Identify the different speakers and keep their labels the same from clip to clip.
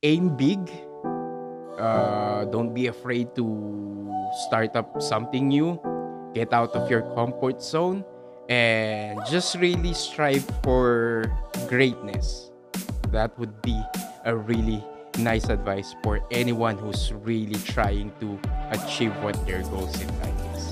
Speaker 1: Aim big. Don't be afraid to start up something new. Get out of your comfort zone and just really strive for greatness. That would be a really nice advice for anyone who's really trying to achieve what their goals in life is.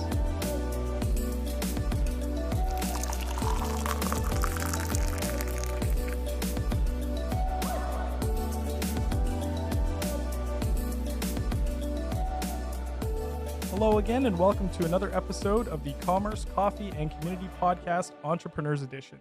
Speaker 2: Hello again, and welcome to another episode of the Commerce, Coffee, and Community Podcast Entrepreneurs Edition.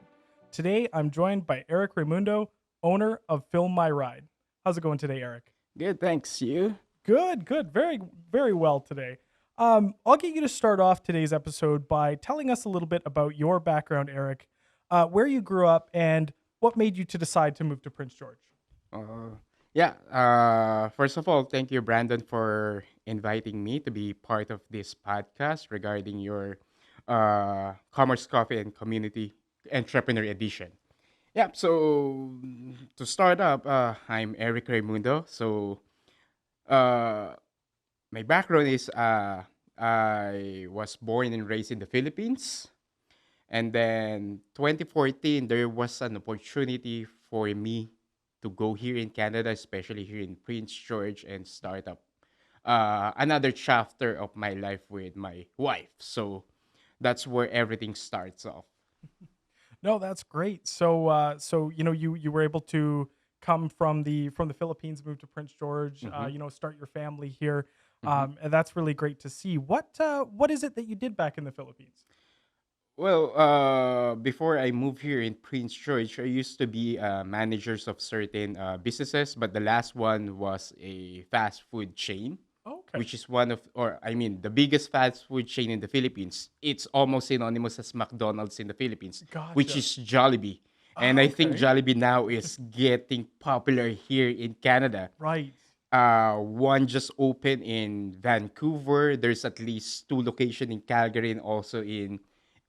Speaker 2: Today, I'm joined by Erick Raymundo, owner of Film My Ride. How's it going today, Erick?
Speaker 1: Good, thanks. You?
Speaker 2: Good. Very, very well today. I'll get you to start off today's episode by telling us a little bit about your background, Erick, where you grew up, and what made you to decide to move to Prince George.
Speaker 1: First of all, thank you, Brandon, for inviting me to be part of this podcast regarding your Commerce, Coffee, and Community Entrepreneur Edition. To start up, I'm Erick Raymundo. Uh, my background is I was born and raised in the Philippines. And then 2014, there was an opportunity for me to go here in Canada, especially here in Prince George, and start up another chapter of my life with my wife. So that's where everything starts off.
Speaker 2: No, that's great. So you were able to come from the Philippines, move to Prince George, start your family here, and that's really great to see. What is it that you did back in the Philippines?
Speaker 1: Well, before I moved here in Prince George, I used to be managers of certain businesses, but the last one was a fast food chain,
Speaker 2: Okay,
Speaker 1: which is the biggest fast food chain in the Philippines. It's almost synonymous as McDonald's in the Philippines, which
Speaker 2: gotcha.
Speaker 1: is Jollibee. And I think
Speaker 2: Okay,
Speaker 1: Jollibee now is getting popular here in Canada.
Speaker 2: right.
Speaker 1: One just opened in Vancouver. There's at least two locations in Calgary and also in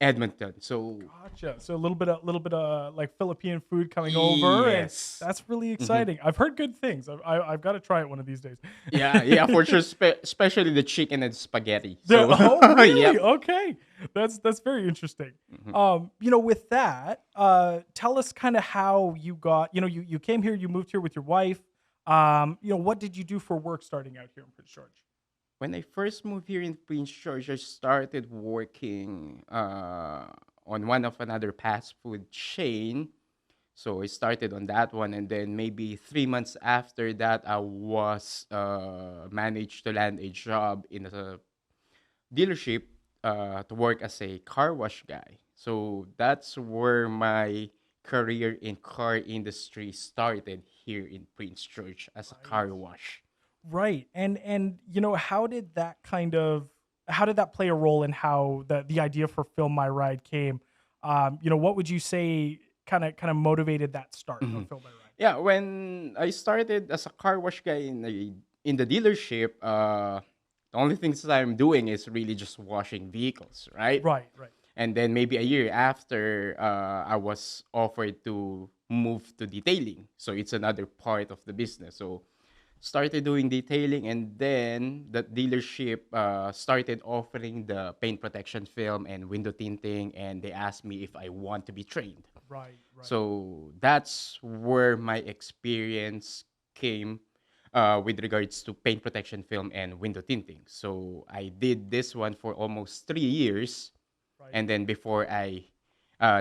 Speaker 1: Edmonton. So
Speaker 2: Gotcha. So a little bit of like Philippine food coming over, and
Speaker 1: yes.
Speaker 2: that's really
Speaker 1: Mhm.
Speaker 2: exciting. I've heard good things. I've got to try it one of these days.
Speaker 1: Yeah, for sure. Especially the chicken and spaghetti.
Speaker 2: Yeah.
Speaker 1: So,
Speaker 2: Oh, really?
Speaker 1: yep.
Speaker 2: Okay. That's very interesting.
Speaker 1: Mhm.
Speaker 2: With that, tell us kind of how you got, you came here, you moved here with your wife. What did you do for work starting out here in Prince George?
Speaker 1: When I first moved here in Prince George, I started working on one of another fast food chain. So I started on that one, and then maybe 3 months after that, I was managed to land a job in a dealership to work as a car wash guy. So that's where my career in car industry started here in Prince George as a
Speaker 2: Right.
Speaker 1: car wash.
Speaker 2: Right. And how did that play a role in how the idea for Film My Ride came? What would you say kind of motivated that start of
Speaker 1: Mhm.
Speaker 2: Film My Ride?
Speaker 1: Yeah, when I started as a car wash guy in the dealership, the only things that I'm doing is really just washing vehicles, right?
Speaker 2: Right, right.
Speaker 1: And then maybe a year after, I was offered to move to detailing. So it's another part of the business. So started doing detailing, and then the dealership started offering the paint protection film and window tinting, and they asked me if I want to be trained.
Speaker 2: Right, right.
Speaker 1: So that's where my experience came with regards to paint protection film and window tinting. So I did this one for almost 3 years,
Speaker 2: Right.
Speaker 1: and then before I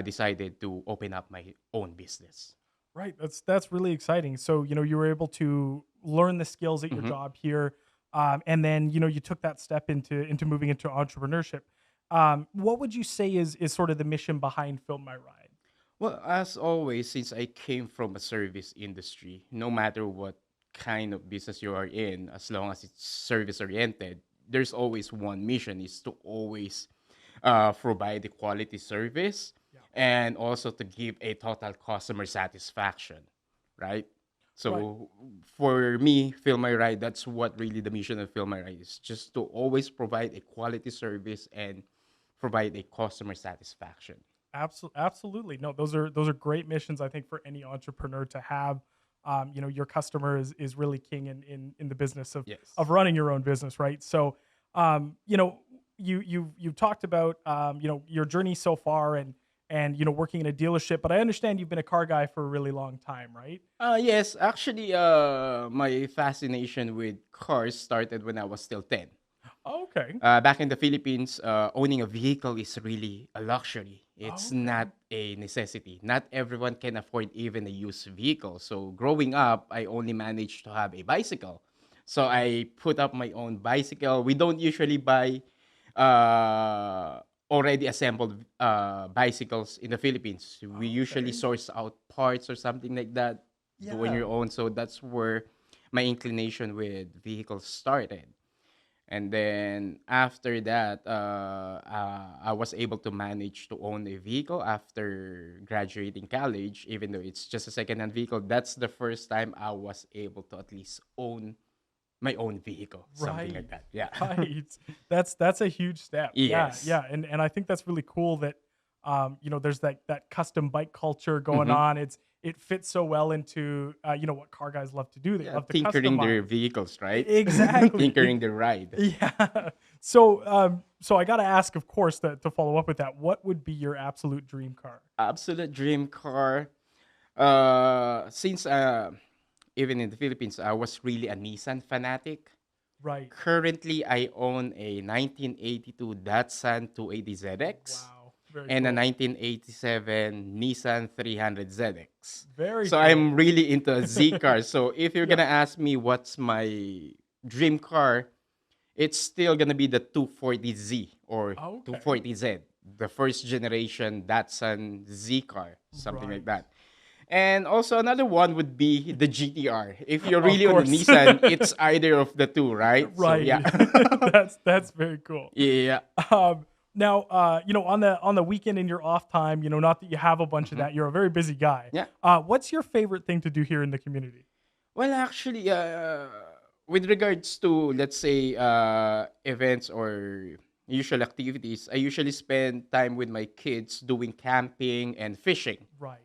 Speaker 1: decided to open up my own business.
Speaker 2: Right. That's really exciting. So, you were able to learn the skills at your
Speaker 1: Mhm.
Speaker 2: job here. And then, you took that step into moving into entrepreneurship. What would you say is sort of the mission behind Film My Ride?
Speaker 1: Well, as always, since I came from a service industry, no matter what kind of business you are in, as long as it's service oriented, there's always one mission is to always provide a quality service
Speaker 2: Yeah.
Speaker 1: and also to give a total customer satisfaction, right?
Speaker 2: Right.
Speaker 1: So for me, Feel My Ride, that's what really the mission of Feel My Ride is, just to always provide a quality service and provide a customer satisfaction.
Speaker 2: Absolutely. No, those are great missions, I think, for any entrepreneur to have. Your customer is really king in the business of
Speaker 1: Yes.
Speaker 2: running your own business, right? So, um, you know, you've talked about your journey so far and working in a dealership, but I understand you've been a car guy for a really long time, right?
Speaker 1: Yes, actually, my fascination with cars started when I was still 10.
Speaker 2: Okay.
Speaker 1: Back in the Philippines, owning a vehicle is really a luxury. It's not
Speaker 2: Okay.
Speaker 1: a necessity. Not everyone can afford even a used vehicle. So growing up, I only managed to have a bicycle. So I put up my own bicycle. We don't usually buy uh, already assembled bicycles in the Philippines. We usually
Speaker 2: Okay.
Speaker 1: source out parts or something like that, do on
Speaker 2: Yeah.
Speaker 1: your own. So that's where my inclination with vehicles started. And then after that, I was able to manage to own a vehicle after graduating college, even though it's just a second-hand vehicle. That's the first time I was able to at least own my own vehicle, something
Speaker 2: Right.
Speaker 1: like that. Yeah.
Speaker 2: Right. That's a huge step. Yeah,
Speaker 1: Yes.
Speaker 2: yeah. And I think that's really cool that there's that custom bike culture going
Speaker 1: Mm-hmm.
Speaker 2: on. It fits so well into what car guys love to do. They
Speaker 1: Yeah,
Speaker 2: love to
Speaker 1: tinkering their
Speaker 2: customize.
Speaker 1: vehicles, right?
Speaker 2: Exactly.
Speaker 1: Tinkering their ride.
Speaker 2: Yeah. So I got to ask, of course, that to follow up with that, what would be your absolute dream car?
Speaker 1: Absolute dream car. Since even in the Philippines, I was really a Nissan fanatic.
Speaker 2: Right.
Speaker 1: Currently, I own a 1982 Datsun 280 ZX
Speaker 2: Wow. Very
Speaker 1: and a
Speaker 2: cool.
Speaker 1: 1987 Nissan 300 ZX.
Speaker 2: Very
Speaker 1: So
Speaker 2: cool.
Speaker 1: I'm really into a Z car. So if you're
Speaker 2: Yeah.
Speaker 1: gonna ask me what's my dream car, it's still gonna be the 240Z or
Speaker 2: Okay.
Speaker 1: 240Z, the first generation Datsun Z car, something like
Speaker 2: Right.
Speaker 1: that. And also another one would be the GTR. If you're
Speaker 2: Of
Speaker 1: really on a
Speaker 2: course.
Speaker 1: Nissan, it's either of the two, right? So yeah.
Speaker 2: Right. That's very cool.
Speaker 1: Yeah.
Speaker 2: Now, on the weekend in your off time, not that you have a bunch of
Speaker 1: Mhm.
Speaker 2: that, you're a very busy guy.
Speaker 1: Yeah.
Speaker 2: What's your favorite thing to do here in the community?
Speaker 1: Well, actually, with regards to, let's say, events or usual activities, I usually spend time with my kids doing camping and fishing.
Speaker 2: Right.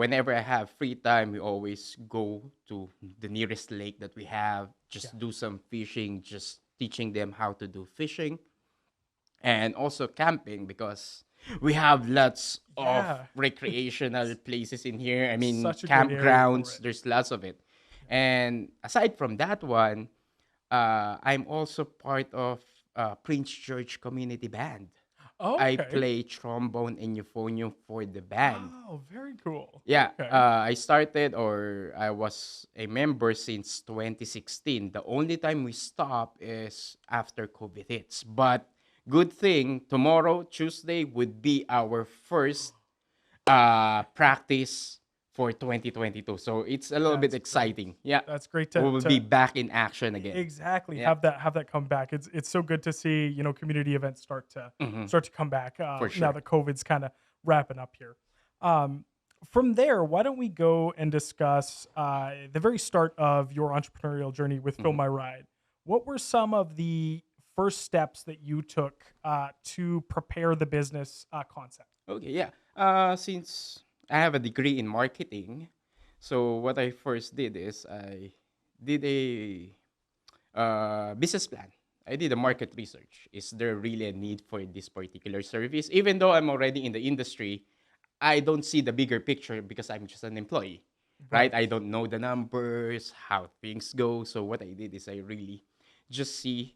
Speaker 1: Whenever I have free time, we always go to the nearest lake that we have,
Speaker 2: Yeah.
Speaker 1: just do some fishing, just teaching them how to do fishing and also camping because we have lots of
Speaker 2: Yeah.
Speaker 1: recreational places in here. I mean,
Speaker 2: Such a great area for
Speaker 1: campgrounds,
Speaker 2: it.
Speaker 1: there's lots of it.
Speaker 2: Yeah.
Speaker 1: And aside from that one, I'm also part of Prince George Community Band.
Speaker 2: Oh,
Speaker 1: I
Speaker 2: okay.
Speaker 1: play trombone and euphonium for the band.
Speaker 2: Oh, very cool.
Speaker 1: Yeah,
Speaker 2: Okay.
Speaker 1: I started or I was a member since 2016. The only time we stop is after COVID hits. But good thing, tomorrow, Tuesday, would be our first practice for 2022. So it's a little bit
Speaker 2: That's great.
Speaker 1: exciting. Yeah,
Speaker 2: That's great
Speaker 1: we
Speaker 2: to
Speaker 1: will be
Speaker 2: to
Speaker 1: back in action again.
Speaker 2: exactly
Speaker 1: Yeah,
Speaker 2: have that come back. It's so good to see, community events
Speaker 1: hmm,
Speaker 2: start to come back
Speaker 1: for
Speaker 2: now
Speaker 1: sure.
Speaker 2: that COVID's kind of wrapping up here. Um, from there, why don't we go and discuss the very start of your entrepreneurial journey with Fill
Speaker 1: Hmm.
Speaker 2: My Ride? What were some of the first steps that you took to prepare the business concept?
Speaker 1: Okay, yeah. Since I have a degree in marketing, so what I first did is I did a business plan. I did a
Speaker 2: Right.
Speaker 1: market research. Is there really a need for this particular service? Even though I'm already in the industry, I don't see the bigger picture because I'm just an employee, right?
Speaker 2: Right.
Speaker 1: I don't know the numbers, how things go. So what I did is I really just see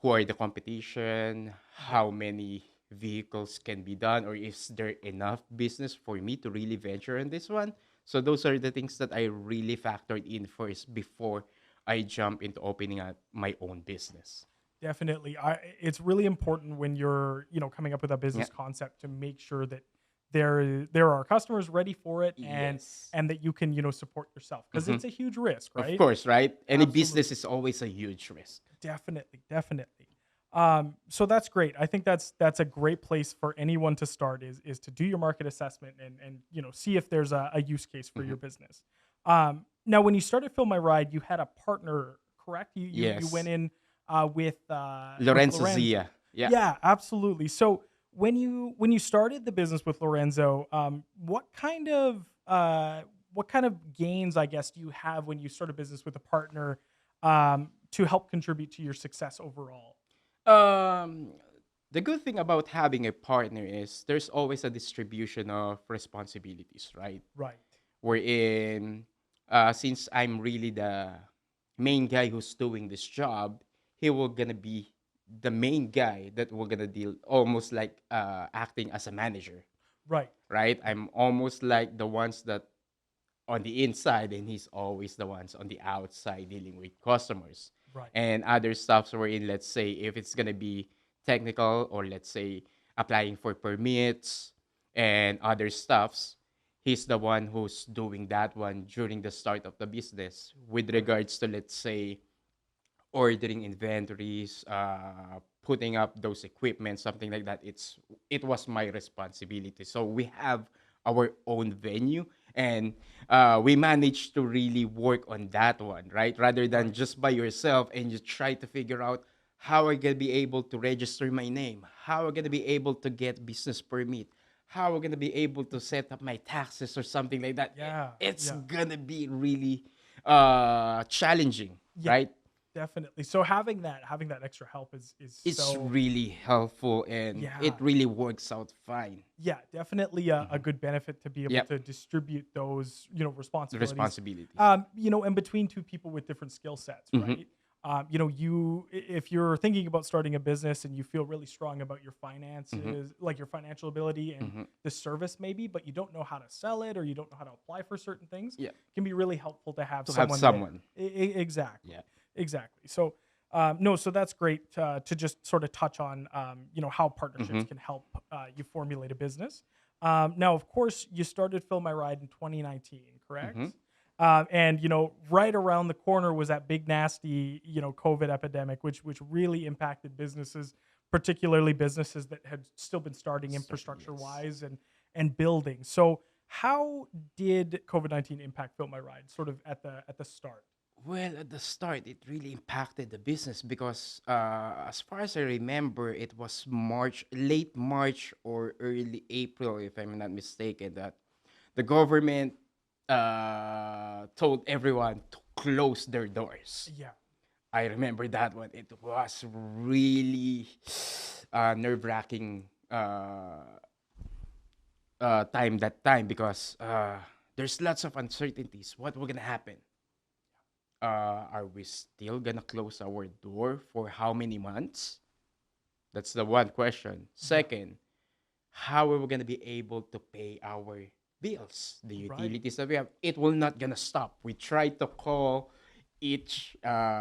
Speaker 1: who are the competition,
Speaker 2: Yeah.
Speaker 1: how many vehicles can be done, or is there enough business for me to really venture on this one? So those are the things that I really factored in first before I jump into opening up my own business.
Speaker 2: Definitely. It's really important when you're, coming up with a
Speaker 1: Yeah.
Speaker 2: business concept to make sure that there are customers ready for it and
Speaker 1: Yes.
Speaker 2: and that you can, support yourself because
Speaker 1: Hmm.
Speaker 2: it's a huge risk,
Speaker 1: Of
Speaker 2: right?
Speaker 1: course, right? Any business
Speaker 2: Absolutely.
Speaker 1: is always a huge risk.
Speaker 2: Definitely, definitely. So that's great. I think that's a great place for anyone to start is to do your market assessment and see if there's a use case for
Speaker 1: Hmm.
Speaker 2: your business. Now, when you started Fill My Ride, you had a partner, correct? You went
Speaker 1: Yes.
Speaker 2: in with
Speaker 1: Lorenzo
Speaker 2: Lorenzo.
Speaker 1: Zia. Yeah.
Speaker 2: Yeah, absolutely. So When you started the business with Lorenzo, what kind of gains, I guess, do you have when you start a business with a partner to help contribute to your success overall?
Speaker 1: Um, the good thing about having a partner is there's always a distribution of responsibilities, right?
Speaker 2: Right.
Speaker 1: Wherein, since I'm really the main guy who's doing this job, he will gonna be the main guy that we're gonna deal almost like acting as a manager,
Speaker 2: Right.
Speaker 1: right?
Speaker 2: Right.
Speaker 1: I'm almost like the ones that on the inside, and he's always the ones on the outside dealing with customers
Speaker 2: Right.
Speaker 1: and other stuffs wherein, let's say, if it's gonna be technical, or let's say applying for permits and other stuffs, he's the one who's doing that one during the start of the business with
Speaker 2: Right.
Speaker 1: regards to, let's say, ordering inventories, putting up those equipment, something like that. It was my responsibility. So we have our own venue, and we managed to really work on that one, right? Rather than
Speaker 2: Right.
Speaker 1: just by yourself and you try to figure out how I gonna be able to register my name, how I gonna be able to get business permit, how I gonna be able to set up my taxes or something like that.
Speaker 2: Yeah.
Speaker 1: It's
Speaker 2: Yeah.
Speaker 1: gonna be really challenging,
Speaker 2: Yeah.
Speaker 1: right?
Speaker 2: Definitely. So having that extra help is
Speaker 1: It's
Speaker 2: so
Speaker 1: really helpful, and it
Speaker 2: yeah.
Speaker 1: really works out fine.
Speaker 2: Yeah, definitely a
Speaker 1: Mhm.
Speaker 2: good benefit to be able
Speaker 1: Yep,
Speaker 2: to distribute those,
Speaker 1: the
Speaker 2: responsibilities,
Speaker 1: responsibilities.
Speaker 2: and between two people with different skill sets,
Speaker 1: Hmm.
Speaker 2: right? If you're thinking about starting a business and you feel really strong about your
Speaker 1: Hmm.
Speaker 2: finances, like your financial ability and
Speaker 1: Hmm.
Speaker 2: the service maybe, but you don't know how to sell it or you don't know how to apply for certain things,
Speaker 1: Yeah,
Speaker 2: it can be really helpful to have
Speaker 1: to have
Speaker 2: someone there.
Speaker 1: someone.
Speaker 2: Exactly.
Speaker 1: Yeah.
Speaker 2: Exactly. So, no, so that's great to just sort of touch on, how partnerships
Speaker 1: Hmm.
Speaker 2: can help you formulate a business. Now, of course, you started Fill My Ride in 2019, correct?
Speaker 1: Hmm.
Speaker 2: And right around the corner was that big nasty, COVID epidemic, which really impacted businesses, particularly businesses that had still been starting infrastructure
Speaker 1: Yes.
Speaker 2: wise and building. So, how did COVID-19 impact Fill My Ride, sort of at the start?
Speaker 1: Well, at the start, it really impacted the business because, as far as I remember, it was March, late March or early April, if I'm not mistaken, that the government told everyone to close their doors.
Speaker 2: Yeah.
Speaker 1: I remember that one. It was really nerve wracking time that time because there's lots of uncertainties. What will gonna happen? Are we still gonna close our door for how many months? That's the one question.
Speaker 2: Yeah.
Speaker 1: Second, how are we gonna be able to pay our bills, the
Speaker 2: Right.
Speaker 1: utilities that we have? It will not gonna stop. We tried to call each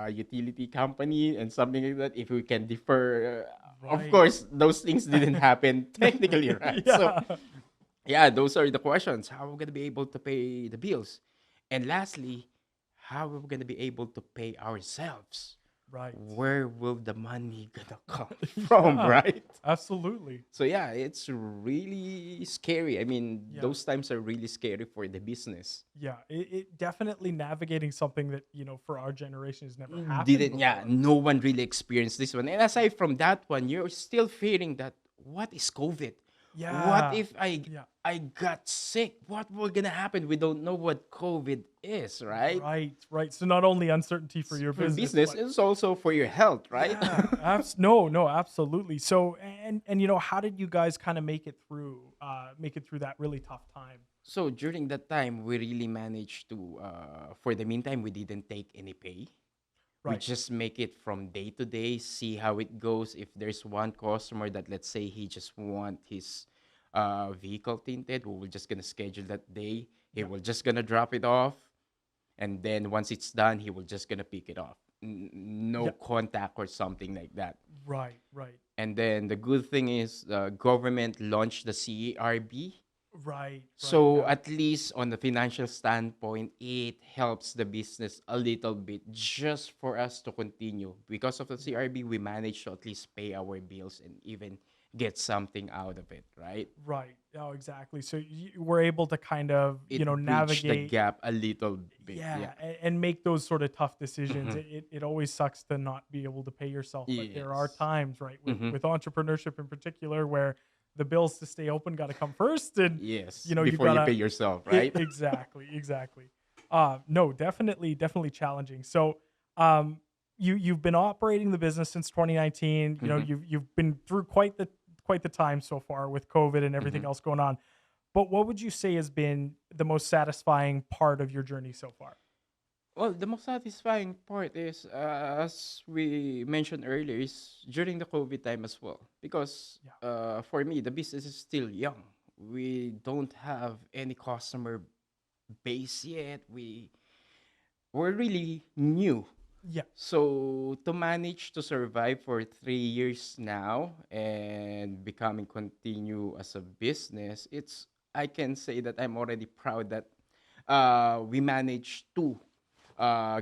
Speaker 1: utility company and something like that if we can defer. Of
Speaker 2: Right.
Speaker 1: course, those things didn't happen technically, right? So
Speaker 2: Yeah.
Speaker 1: yeah, those are the questions. How are we gonna be able to pay the bills? And lastly, how are we gonna be able to pay ourselves?
Speaker 2: Right.
Speaker 1: Where will the money gonna come from,
Speaker 2: Yeah.
Speaker 1: right?
Speaker 2: Absolutely.
Speaker 1: So yeah, it's really scary. I mean,
Speaker 2: Yeah.
Speaker 1: those times are really scary for the business.
Speaker 2: Yeah. It definitely navigating something that, for our generation has never happened
Speaker 1: Didn't, yeah,
Speaker 2: before.
Speaker 1: no one really experienced this one. And aside from that one, you're still fearing that what is COVID? What
Speaker 2: Yeah.
Speaker 1: if I
Speaker 2: Yeah.
Speaker 1: I got sick? What will gonna happen? We don't know what COVID is, right?
Speaker 2: Right. Right. So not only uncertainty for your
Speaker 1: For
Speaker 2: business,
Speaker 1: business,
Speaker 2: but
Speaker 1: it's also for your health, right?
Speaker 2: yeah, no, no, absolutely. So and how did you guys kind of make it through that really tough time?
Speaker 1: So during that time, we really managed to, for the meantime, we didn't take any pay. We
Speaker 2: Right.
Speaker 1: just make it from day to day, see how it goes. If there's one customer that, let's say, he just want his vehicle tinted, we will just gonna schedule that day. He
Speaker 2: Yeah.
Speaker 1: will just gonna drop it off, and then once it's done, he will just gonna pick it up. No
Speaker 2: Yeah.
Speaker 1: contact or something like that.
Speaker 2: Right. Right.
Speaker 1: And then the good thing is the government launched the CERB.
Speaker 2: Right. Right.
Speaker 1: So
Speaker 2: Yeah.
Speaker 1: at least on the financial standpoint, it helps the business a little bit just for us to continue. Because of the
Speaker 2: Yeah.
Speaker 1: CRB, we managed to at least pay our bills and even get something out of it, right?
Speaker 2: Right. Oh, exactly. So you were able to kind of,
Speaker 1: It bridged the
Speaker 2: navigate,
Speaker 1: gap a little bit.
Speaker 2: yeah,
Speaker 1: Yeah.
Speaker 2: and make those sort of tough decisions.
Speaker 1: Hmm.
Speaker 2: It always sucks to not be able to pay yourself, but there are
Speaker 1: Yes.
Speaker 2: times, right, with
Speaker 1: Hmm.
Speaker 2: with entrepreneurship in particular, where the bills to stay open got to come first, and
Speaker 1: Yes,
Speaker 2: you
Speaker 1: before you pay
Speaker 2: gotta
Speaker 1: yourself, right?
Speaker 2: exactly, exactly. No, definitely challenging. So, um, you've been operating the business since 2019.
Speaker 1: Hmm.
Speaker 2: You've been through quite the time so far with COVID and everything
Speaker 1: Hmm.
Speaker 2: else going on. But what would you say has been the most satisfying part of your journey so far?
Speaker 1: Well, the most satisfying part is, as we mentioned earlier, is during the COVID time as well. Because
Speaker 2: Yeah,
Speaker 1: for me, the business is still young. We don't have any customer base yet. We're really new.
Speaker 2: yeah,
Speaker 1: So to manage to survive for 3 years now and becoming continue as a business, it's I can say that I'm already proud that we managed to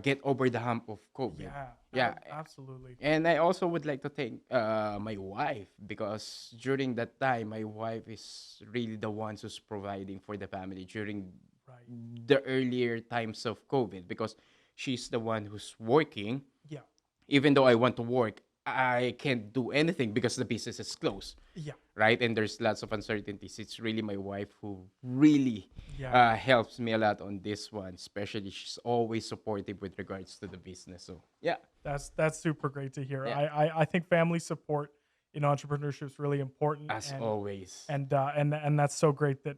Speaker 1: get over the hump of COVID.
Speaker 2: yeah.
Speaker 1: Yeah,
Speaker 2: Absolutely.
Speaker 1: and I also would like to thank my wife because during that time, my wife is really the one who's providing for the family during
Speaker 2: Right.
Speaker 1: the earlier times of COVID because she's the one who's working.
Speaker 2: Yeah,
Speaker 1: Even though I want to work, I can't do anything because the business is closed,
Speaker 2: yeah,
Speaker 1: right? And there's lots of uncertainties. It's really my wife who really
Speaker 2: yeah.
Speaker 1: helps me a lot on this one, especially she's always supportive with regards to the business. So, yeah,
Speaker 2: That's super great to hear.
Speaker 1: yeah,
Speaker 2: I think family support in entrepreneurship is really important,
Speaker 1: as always.
Speaker 2: and that's so great that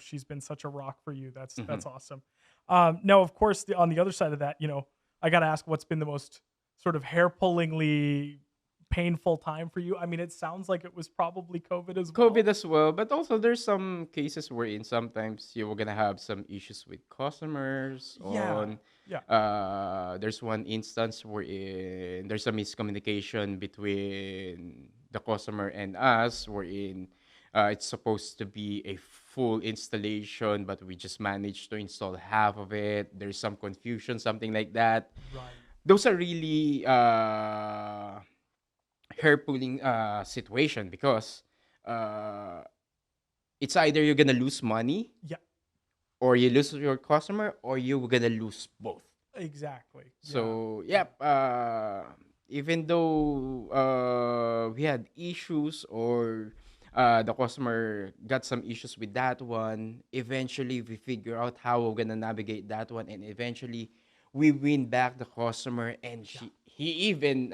Speaker 2: she's been such a rock for you.
Speaker 1: Hmm.
Speaker 2: That's awesome. Now, of course, on the other side of that, I got to ask, what's been the most sort of hair pullingly painful time for you? I mean, it sounds like it was probably COVID as
Speaker 1: COVID
Speaker 2: well.
Speaker 1: as well, but also there's some cases wherein sometimes you're gonna have some issues with customers
Speaker 2: Yeah,
Speaker 1: on
Speaker 2: yeah,
Speaker 1: there's one instance wherein there's a miscommunication between the customer and us wherein it's supposed to be a full installation but we just managed to install half of it. There's some confusion, something like that.
Speaker 2: right.
Speaker 1: Those are really hair pulling situation because uh, it's either you're gonna lose money
Speaker 2: Yeah,
Speaker 1: or you lose your customer or you're gonna lose both.
Speaker 2: exactly. Yeah,
Speaker 1: So
Speaker 2: yeah,
Speaker 1: yep, even though we had issues or the customer got some issues with that one, eventually we figure out how we're gonna navigate that one, and eventually we win back the customer, and
Speaker 2: yeah.
Speaker 1: he even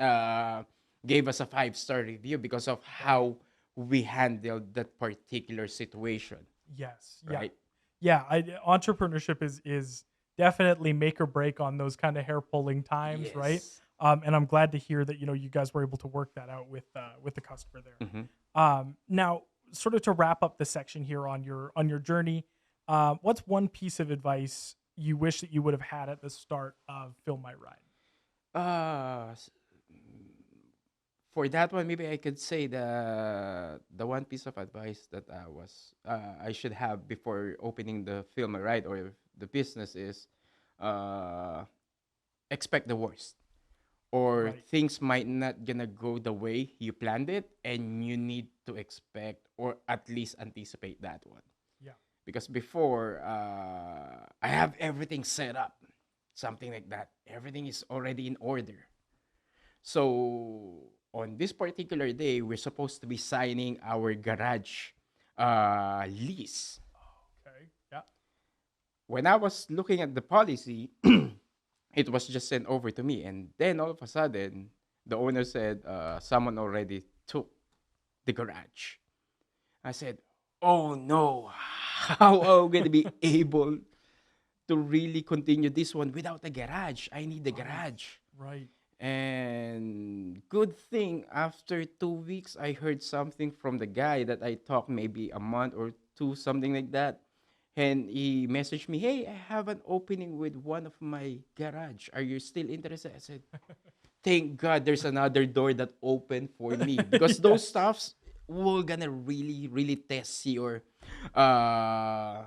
Speaker 1: gave us a 5-star review because of
Speaker 2: Right.
Speaker 1: how we handled that particular situation,
Speaker 2: Yes. Yeah.
Speaker 1: right?
Speaker 2: Yeah. Entrepreneurship is definitely make or break on those kind of hair pulling times, right?
Speaker 1: Yes.
Speaker 2: And I'm glad to hear that you guys were able to work that out with the customer there.
Speaker 1: Mm-hmm.
Speaker 2: Now, sort of to wrap up the section here on your journey, what's one piece of advice you wish that you would have had at the start of Fill My Ride?
Speaker 1: Uh, s- for that one, maybe I could say the one piece of advice that I should have before opening the film, right, or the business is uh, expect the worst, or
Speaker 2: Right.
Speaker 1: things might not gonna go the way you planned it, and you need to expect or at least anticipate that one.
Speaker 2: Yeah.
Speaker 1: Because before, I have everything set up, something like that. Everything is already in order. So on this particular day, we're supposed to be signing our garage lease.
Speaker 2: Okay. Yeah.
Speaker 1: When I was looking at the policy, it was just sent over to me, and then all of a sudden, the owner said someone already took the garage. I said, "Oh no, how are we gonna be able to really continue this one without a garage? I need the
Speaker 2: Right.
Speaker 1: garage."
Speaker 2: Right.
Speaker 1: And good thing after 2 weeks, I heard something from the guy that I talked maybe a month or two, something like that. And he messaged me, "Hey, I have an opening with one of my garage. Are you still interested?" I said, "Thank God there's another door that opened for me because those
Speaker 2: Yes.
Speaker 1: stuffs will gonna really, really test your uh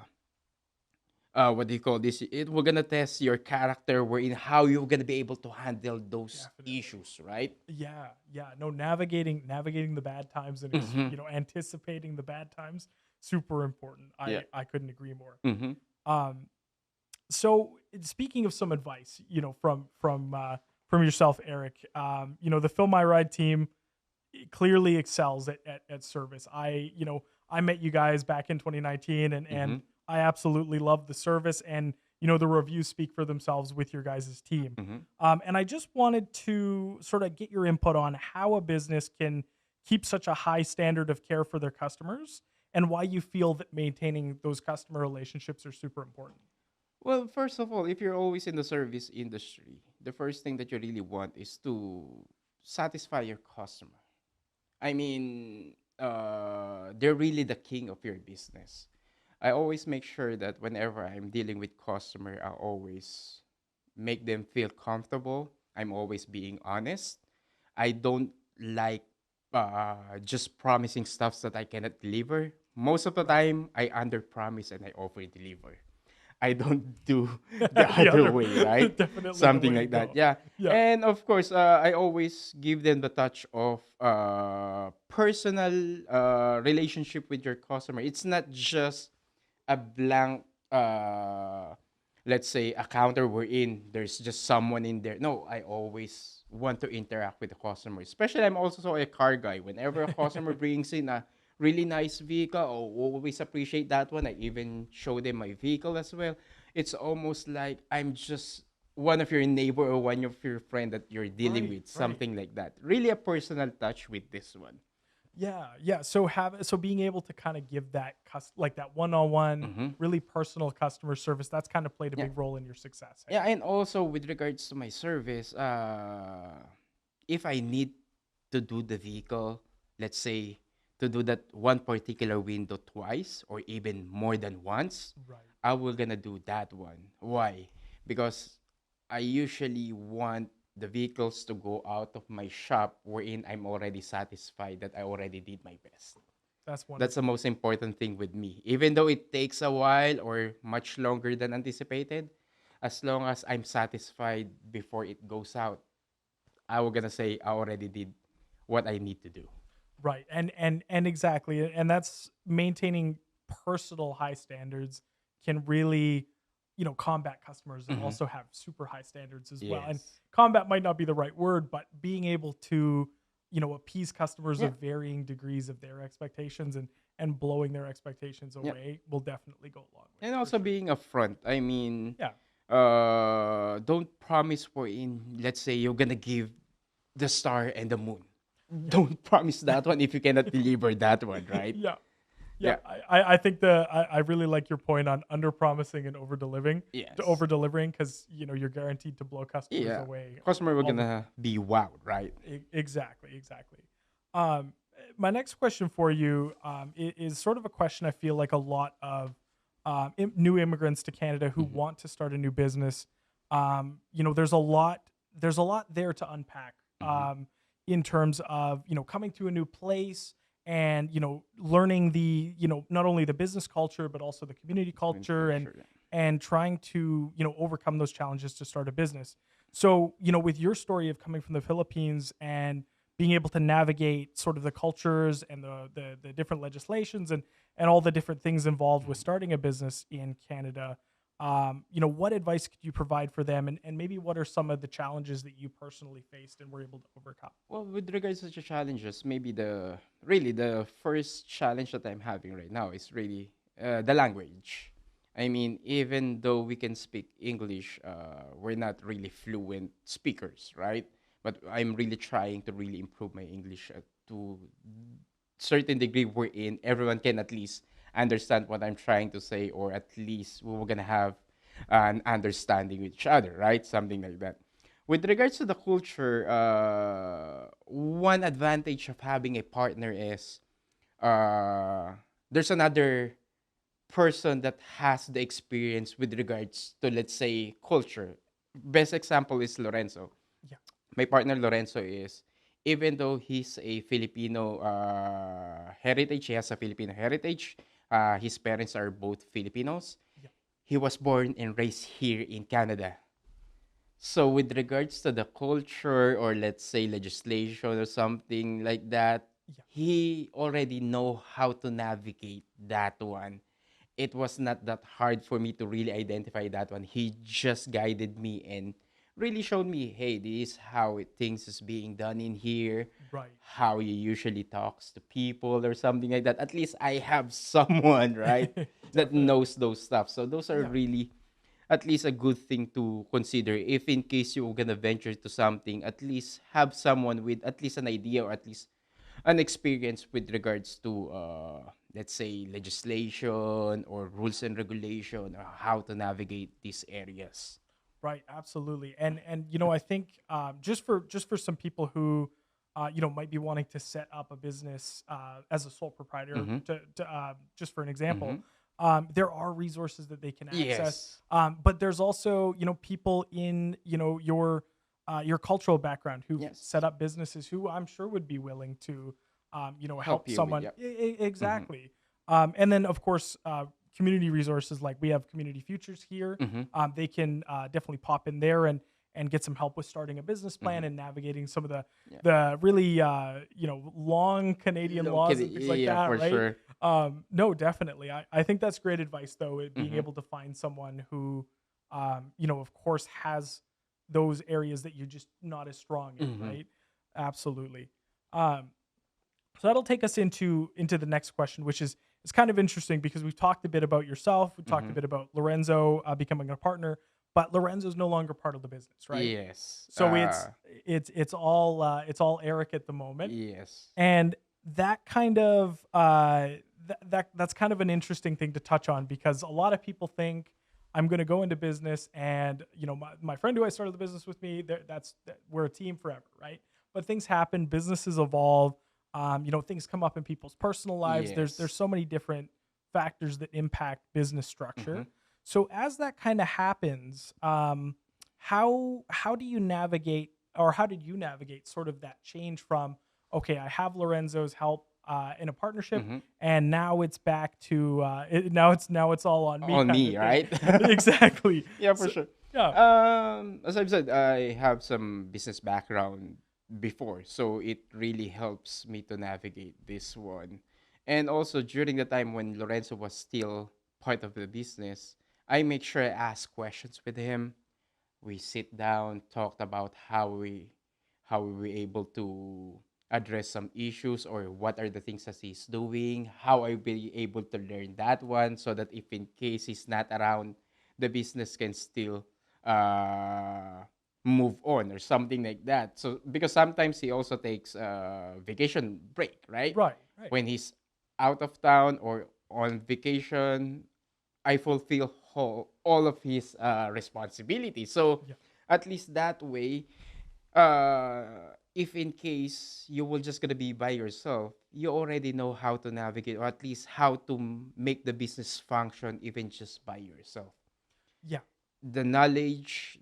Speaker 1: what do you call this? It we're gonna test your character, wherein how you're gonna be able to handle those
Speaker 2: Definitely.
Speaker 1: issues, right?
Speaker 2: Yeah, yeah. No, navigating the bad times and
Speaker 1: Mm-hmm.
Speaker 2: anticipating the bad times, super important.
Speaker 1: Yeah.
Speaker 2: I couldn't agree more.
Speaker 1: Mm-hmm.
Speaker 2: Um, so speaking of some advice, from yourself, Eric, the Fill My Ride team, clearly excels at service. I met you guys back in 2019, and
Speaker 1: Mm-hmm.
Speaker 2: I absolutely love the service, and the reviews speak for themselves with your guys' team.
Speaker 1: Mm-hmm.
Speaker 2: And I just wanted to sort of get your input on how a business can keep such a high standard of care for their customers, and why you feel that maintaining those customer relationships are super important.
Speaker 1: Well, first of all, if you're always in the service industry, the first thing that you really want is to satisfy your customer. I mean, they're really the king of your business. I always make sure that whenever I'm dealing with customer, I always make them feel comfortable. I'm always being honest. I don't like just promising stuff that I cannot deliver. Most of the
Speaker 2: Right.
Speaker 1: time, I under promise and I over deliver. I don't do the
Speaker 2: The
Speaker 1: other
Speaker 2: other,
Speaker 1: way, right?
Speaker 2: definitely the
Speaker 1: Something
Speaker 2: way to
Speaker 1: like that.
Speaker 2: go.
Speaker 1: Yeah.
Speaker 2: Yeah.
Speaker 1: And of course, I always give them the touch of personal relationship with your customer. It's not just a blank, let's say, a counter we're in. There's just someone in there. No, I always want to interact with the customer. Especially, I'm also a car guy. Whenever a customer brings in a really nice vehicle, I always appreciate that one. I even show them my vehicle as well. It's almost like I'm just one of your neighbor or one of your friend that you're dealing
Speaker 2: Right.
Speaker 1: with,
Speaker 2: Right.
Speaker 1: something like that. Really a personal touch with this one.
Speaker 2: Yeah, yeah. So being able to kind of give that like that one-on-one,
Speaker 1: Mm-hmm.
Speaker 2: really personal customer service, that's kind of played a
Speaker 1: Yeah.
Speaker 2: big role in your success. Hey.
Speaker 1: Yeah, and also with regards to my service, if I need to do the vehicle, let's say to do that one particular window twice or even more than once,
Speaker 2: Right.
Speaker 1: I will gonna do that one. Why? Because I usually want the vehicles to go out of my shop wherein I'm already satisfied that I already did my best.
Speaker 2: That's
Speaker 1: That's the
Speaker 2: wonderful.
Speaker 1: most important thing with me. Even though it takes a while or much longer than anticipated, as long as I'm satisfied before it goes out, I was gonna say I already did what I need to do.
Speaker 2: Right. And exactly. And that's maintaining personal high standards can really, combat customers that
Speaker 1: Mm-hmm.
Speaker 2: also have super high standards as well. And
Speaker 1: Yes.
Speaker 2: combat might not be the right word, but being able to, appease customers
Speaker 1: Yeah.
Speaker 2: of varying degrees of their expectations, and blowing their expectations
Speaker 1: Yeah.
Speaker 2: away will definitely go a long way
Speaker 1: And
Speaker 2: for
Speaker 1: also
Speaker 2: sure.
Speaker 1: being upfront. I mean,
Speaker 2: Yeah.
Speaker 1: don't promise for in. Let's say you're gonna give the star and the moon.
Speaker 2: Yeah.
Speaker 1: Don't promise that one if you cannot deliver that one, right?
Speaker 2: Yeah. Yeah,
Speaker 1: Yeah.
Speaker 2: I think I really like your point on under promising and
Speaker 1: Yes.
Speaker 2: over delivering, because you're guaranteed to blow customers
Speaker 1: Yeah.
Speaker 2: away
Speaker 1: Customer were
Speaker 2: all the
Speaker 1: gonna
Speaker 2: time.
Speaker 1: be wowed, right?
Speaker 2: Exactly, exactly. My next question for you is sort of a question I feel like a lot of new immigrants to Canada who
Speaker 1: Mm-hmm.
Speaker 2: want to start a new business. There's a lot there to unpack.
Speaker 1: Mm-hmm.
Speaker 2: In terms of coming to a new place, and learning the not only the business culture but also the community
Speaker 1: Different
Speaker 2: culture, and
Speaker 1: culture. Yeah.
Speaker 2: trying to overcome those challenges to start a business. So with your story of coming from the Philippines and being able to navigate sort of the cultures and the different legislations, and all the different things involved with
Speaker 1: Mhm.
Speaker 2: starting a business in Canada, what advice could you provide for them, and maybe what are some of the challenges that you personally faced and were able to overcome?
Speaker 1: Well, with regards to the challenges, maybe the first challenge that I'm having right now is really the language. I mean, even though we can speak English, we're not really fluent speakers, right? But I'm really trying to really improve my English to certain degree wherein everyone can at least understand what I'm trying to say, or at least we're gonna have an understanding with each other, right? Something like that. With regards to the culture, one advantage of having a partner is uh, there's another person that has the experience with regards to, let's say, culture. Best example is Lorenzo.
Speaker 2: Yeah.
Speaker 1: My partner Lorenzo is, even though he's a Filipino heritage, he has a Filipino heritage. His parents are both Filipinos.
Speaker 2: Yeah.
Speaker 1: He was born and raised here in Canada. So with regards to the culture, or let's say legislation or something like that,
Speaker 2: Yeah.
Speaker 1: he already know how to navigate that one. It was not that hard for me to really identify that one. He just guided me and really showed me, hey, this is how things is being done in here.
Speaker 2: Right.
Speaker 1: how he usually talks to people or something like that. At least I have someone, right, that
Speaker 2: Definitely.
Speaker 1: knows those stuff. So those are
Speaker 2: Yeah.
Speaker 1: really at least a good thing to consider if in case you're gonna venture to something. At least have someone with at least an idea or at least an experience with regards to let's say legislation or rules and regulation or how to navigate these areas.
Speaker 2: Right, absolutely. And I think just for some people who might be wanting to set up a business as a sole proprietor,
Speaker 1: Mm-hmm.
Speaker 2: just for an example,
Speaker 1: Mm-hmm.
Speaker 2: there are resources that they can access.
Speaker 1: Yes.
Speaker 2: But there's also people in your cultural background who've set
Speaker 1: Yes.
Speaker 2: up businesses who I'm sure would be willing to
Speaker 1: Help
Speaker 2: help
Speaker 1: you with,
Speaker 2: someone.
Speaker 1: yep. Mm-hmm.
Speaker 2: Exactly. And then of course community resources, like we have Community Futures here.
Speaker 1: Mm-hmm.
Speaker 2: They can definitely pop in there and get some help with starting a business
Speaker 1: Mm-hmm.
Speaker 2: plan and navigating some of the
Speaker 1: Yeah.
Speaker 2: the really long Canadian
Speaker 1: Look
Speaker 2: laws
Speaker 1: at it.
Speaker 2: and things like
Speaker 1: Yeah,
Speaker 2: that,
Speaker 1: for
Speaker 2: right?
Speaker 1: sure.
Speaker 2: No, definitely. I think that's great advice, though, it being
Speaker 1: Mm-hmm.
Speaker 2: able to find someone who of course has those areas that you're just not as strong in,
Speaker 1: Mm-hmm.
Speaker 2: right? Absolutely. Um, so that'll take us into the next question, which is it's kind of interesting because we've talked a bit about yourself, we talked
Speaker 1: Mm-hmm.
Speaker 2: a bit about Lorenzo becoming a partner, but Lorenzo's no longer part of the business, right?
Speaker 1: Yes.
Speaker 2: So it's all Eric at the moment,
Speaker 1: Yes.
Speaker 2: and that kind of that's kind of an interesting thing to touch on because a lot of people think I'm going to go into business and my friend who I started the business with me, we're a team forever, right? But things happen, businesses evolve, things come up in people's personal lives. There's
Speaker 1: Yes.
Speaker 2: so many different factors that impact business
Speaker 1: Mm-hmm.
Speaker 2: structure. So as that kind of happens, how do you navigate, or how did you navigate sort of that change from, okay, I have Lorenzo's help in a partnership,
Speaker 1: Mm-hmm.
Speaker 2: and now it's back to now it's all on me
Speaker 1: On
Speaker 2: kind
Speaker 1: me,
Speaker 2: of thing.
Speaker 1: right?
Speaker 2: Exactly.
Speaker 1: Yeah, for
Speaker 2: So
Speaker 1: sure.
Speaker 2: yeah.
Speaker 1: As I've said, I have some business background before, so it really helps me to navigate this one. And also during the time when Lorenzo was still part of the business, I make sure I ask questions with him. We sit down, talked about how we were able to address some issues or what are the things that he's doing, how I be able to learn that one so that if in case he's not around, the business can still uh move on or something like that. So because sometimes he also takes a vacation break, right?
Speaker 2: Right, right.
Speaker 1: When he's out of town or on vacation, I fulfill all of his responsibilities. So
Speaker 2: Yeah.
Speaker 1: at least that way, if in case you will just gonna be by yourself, you already know how to navigate or at least how to make the business function even just by yourself.
Speaker 2: Yeah.
Speaker 1: The knowledge,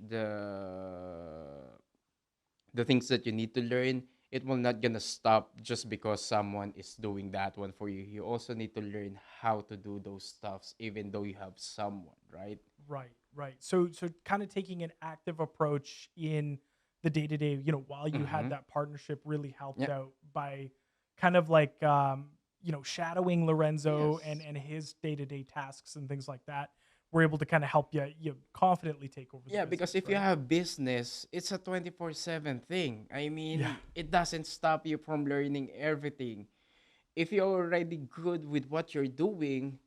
Speaker 1: the things that you need to learn, it will not gonna stop just because someone is doing that one for you. You also need to learn how to do those stuffs even though you have someone, right?
Speaker 2: Right, right. So kind of taking an active approach in the day to day, while you had
Speaker 1: Mm-hmm.
Speaker 2: that partnership really helped
Speaker 1: Yeah.
Speaker 2: out by kind of like shadowing Lorenzo and
Speaker 1: Yes.
Speaker 2: and his day to day tasks and things like that. We're able to kind of help you confidently take over the
Speaker 1: Yeah, because
Speaker 2: business,
Speaker 1: if you
Speaker 2: right?
Speaker 1: have business, it's a 24/7 thing. I
Speaker 2: Yeah.
Speaker 1: mean, it doesn't stop you from learning everything. If you're already good with what you're doing,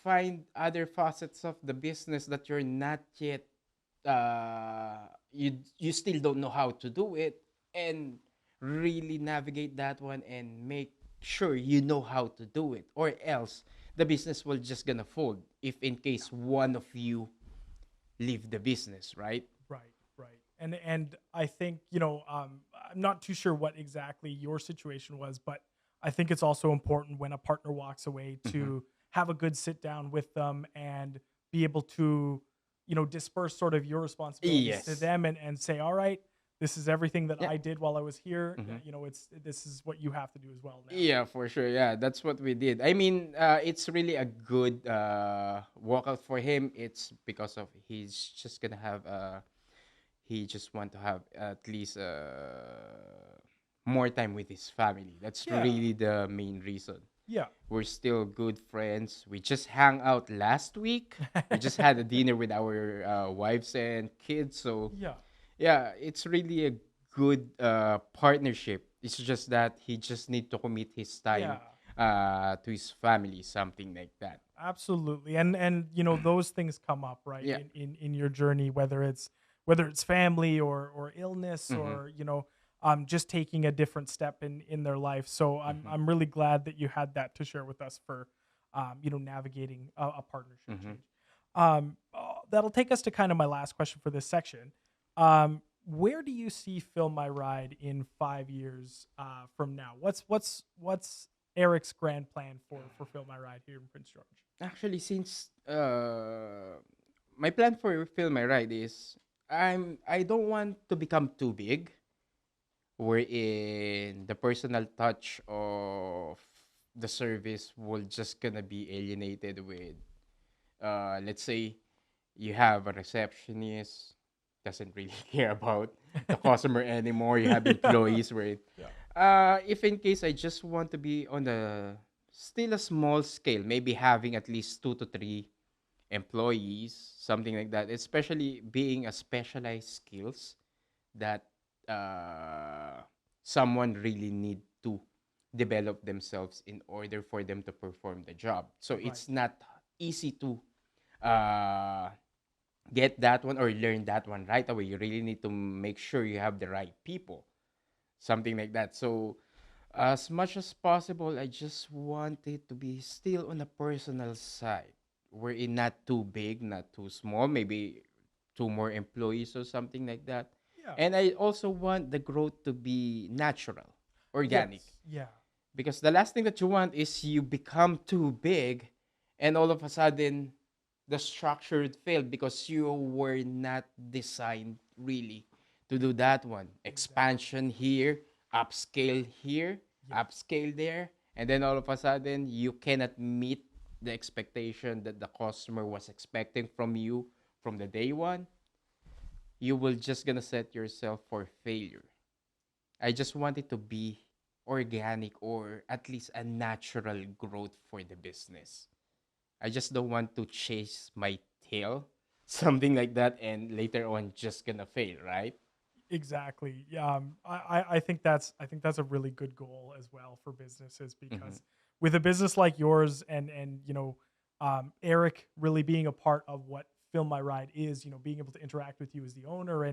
Speaker 1: find other facets of the business that you're not yet you still don't know how to do it and really navigate that one and make sure you know how to do it or else the business will just gonna fold if in case one of you leave the business, right?
Speaker 2: Right, right. And I think, I'm not too sure what exactly your situation was, but I think it's also important when a partner walks away
Speaker 1: Mm-hmm.
Speaker 2: to have a good sit down with them and be able to, disperse sort of your responsibilities to
Speaker 1: Yes.
Speaker 2: them and say, all right, this is everything that
Speaker 1: Yeah.
Speaker 2: I did while I was here.
Speaker 1: Mm-hmm.
Speaker 2: It's this is what you have to do as well now.
Speaker 1: Yeah, for sure. Yeah, that's what we did. I mean, it's really a good walkout for him. It's because of he's just gonna have he just want to have at least more time with his family. That's
Speaker 2: Yeah.
Speaker 1: really the main reason.
Speaker 2: Yeah.
Speaker 1: We're still good friends. We just hang out last week. We just had a dinner with our wives and kids. So
Speaker 2: Yeah.
Speaker 1: yeah, it's really a good partnership It's just that he just need to commit his time
Speaker 2: Yeah.
Speaker 1: to his family, something like that.
Speaker 2: Absolutely. And those things come up, right?
Speaker 1: Yeah.
Speaker 2: In your journey, whether it's family or illness
Speaker 1: Mm-hmm.
Speaker 2: or, just taking a different step in their life. So
Speaker 1: Mm-hmm.
Speaker 2: I'm really glad that you had that to share with us for navigating a partnership
Speaker 1: Mm-hmm.
Speaker 2: change. That'll take us to kind of my last question for this section. Where do you see Fill My Ride in 5 years from now? What's Eric's grand plan for Fill My Ride here in Prince George?
Speaker 1: Actually, since my plan for Film My Ride is I don't want to become too big, wherein the personal touch of the service will just gonna be alienated with let's say you have a receptionist doesn't really care about the customer anymore. You have
Speaker 2: Yeah.
Speaker 1: employees where
Speaker 2: Yeah.
Speaker 1: if in case I just want to be on a still a small scale, maybe having at least 2 to 3 employees, something like that, especially being a specialized skills that uh, someone really need to develop themselves in order for them to perform the job. So
Speaker 2: Right.
Speaker 1: it's not easy to uh, get that one or learn that one right away. You really need to make sure you have the right people, something like that. So as much as possible, I just want it to be still on a personal side. We're in not too big, not too small, maybe 2 more employees or something like that.
Speaker 2: Yeah.
Speaker 1: And I also want the growth to be natural, organic.
Speaker 2: Yes. Yeah.
Speaker 1: Because the last thing that you want is you become too big and all of a sudden the structure failed because you were not designed really to do that one.
Speaker 2: Exactly.
Speaker 1: Expansion here,
Speaker 2: Yes.
Speaker 1: upscale there, and then all of a sudden you cannot meet the expectation that the customer was expecting from you from the day one. You will just gonna set yourself for failure. I just want it to be organic or at least a natural growth for the business. I just don't want to chase my tail, something like that, and later on just gonna fail, right?
Speaker 2: Exactly. Yeah. I think that's a really good goal as well for businesses
Speaker 1: Mm-hmm.
Speaker 2: because with a business like yours and Eric really being a part of what Film My Ride is, being able to interact with you as the owner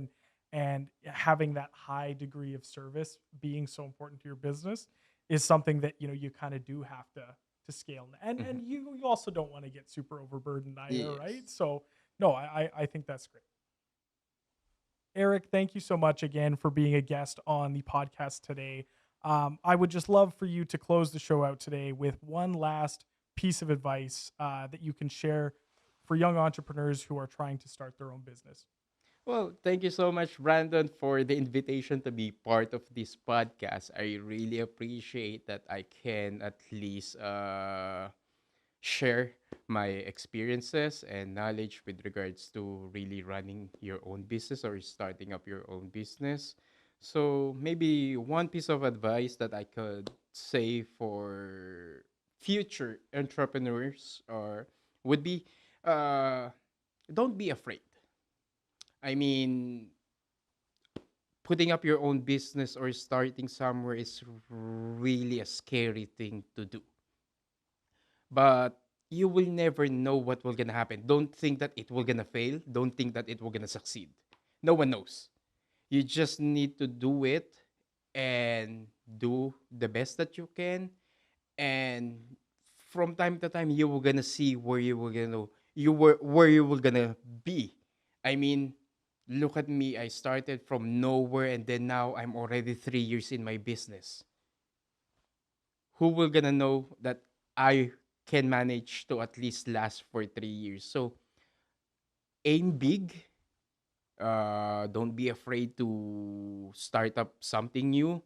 Speaker 2: and having that high degree of service being so important to your business is something that you kind of do have to scale. And
Speaker 1: Mm-hmm.
Speaker 2: and you also don't want to get super overburdened either, right?
Speaker 1: Yes.
Speaker 2: So no, I think that's great. Eric, thank you so much again for being a guest on the podcast today. I would just love for you to close the show out today with one last piece of advice that you can share for young entrepreneurs who are trying to start their own business.
Speaker 1: Well, thank you so much, Brandon, for the invitation to be part of this podcast. I really appreciate that I can at least share my experiences and knowledge with regards to really running your own business or starting up your own business. So maybe one piece of advice that I could say for future entrepreneurs or would be uh, don't be afraid. I mean, putting up your own business or starting somewhere is really a scary thing to do, but you will never know what will gonna happen. Don't think that it will gonna fail. Don't think that it will gonna succeed. No one knows. You just need to do it and do the best that you can. And from time to time, you will gonna see where you were gonna be. I mean, look at me. I started from nowhere, and then now I'm already 3 years in my business. Who will gonna know that I can manage to at least last for 3 years? So aim big. Don't be afraid to start up something new.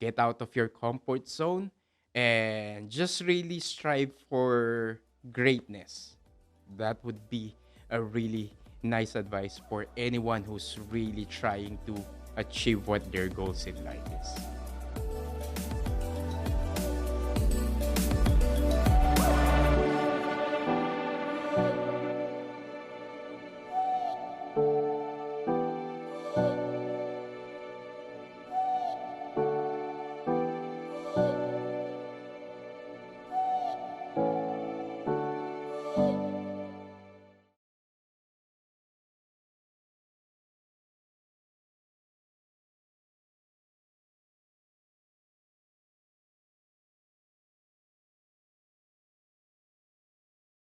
Speaker 1: Get out of your comfort zone and just really strive for greatness. That would be a really nice advice for anyone who's really trying to achieve what their goals in life is.